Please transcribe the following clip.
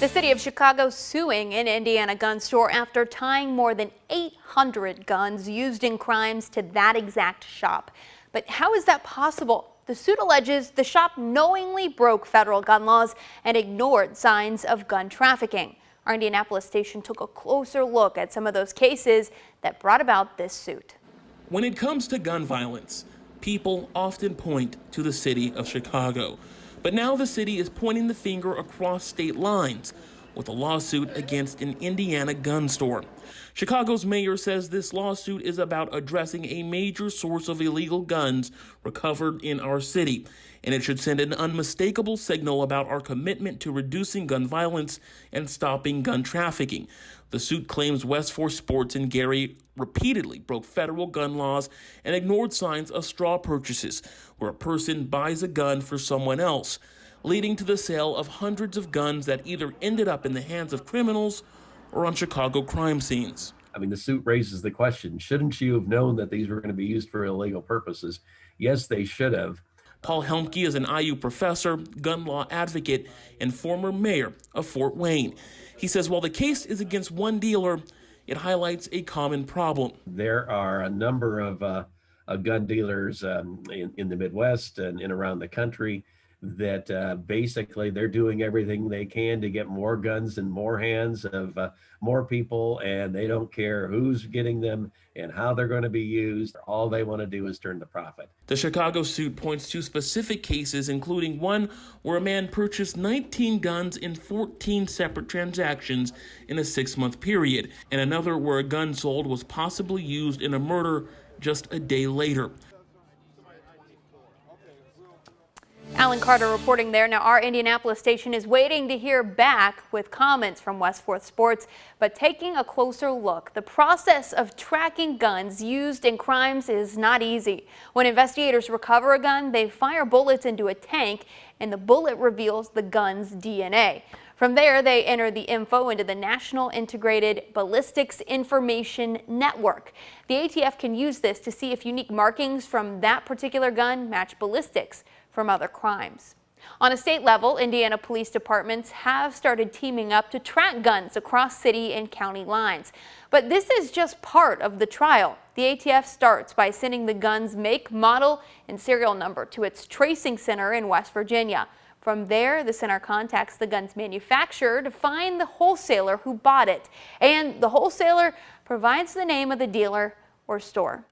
The city of Chicago suing an Indiana gun store after tying more than 800 guns used in crimes to that exact shop. But how is that possible? The suit alleges the shop knowingly broke federal gun laws and ignored signs of gun trafficking. Our Indianapolis station took a closer look at some of those cases that brought about this suit. When it comes to gun violence, people often point to the city of Chicago. But now the city is pointing the finger across state lines with a lawsuit against an Indiana gun store. Chicago's mayor says this lawsuit is about addressing a major source of illegal guns recovered in our city, and it should send an unmistakable signal about our commitment to reducing gun violence and stopping gun trafficking. The suit claims Westforth Sports in Gary repeatedly broke federal gun laws and ignored signs of straw purchases, where a person buys a gun for someone else, leading to the sale of hundreds of guns that either ended up in the hands of criminals or on Chicago crime scenes. I mean, the suit raises the question, shouldn't you have known that these were going to be used for illegal purposes? Yes, they should have. Paul Helmke is an IU professor, gun law advocate, and former mayor of Fort Wayne. He says while the case is against one dealer, it highlights a common problem. There are a number of gun dealers in the Midwest and around the country that basically they're doing everything they can to get more guns in more hands of more people, and they don't care who's getting them and how they're going to be used. All they want to do is turn the profit. The Chicago suit points to specific cases, including one where a man purchased 19 guns in 14 separate transactions in a 6-month period, and another where a gun sold was possibly used in a murder just a day later. Alan Carter reporting there. Now, our Indianapolis station is waiting to hear back with comments from Westforth Sports, but taking a closer look, the process of tracking guns used in crimes is not easy. When investigators recover a gun, they fire bullets into a tank, and the bullet reveals the gun's DNA. From there, they enter the info into the National Integrated Ballistics Information Network. The ATF can use this to see if unique markings from that particular gun match ballistics from other crimes. On a state level, Indiana police departments have started teaming up to track guns across city and county lines. But this is just part of the trial. The ATF starts by sending the gun's make, model, and serial number to its tracing center in West Virginia. From there, the center contacts the gun's manufacturer to find the wholesaler who bought it, and the wholesaler provides the name of the dealer or store.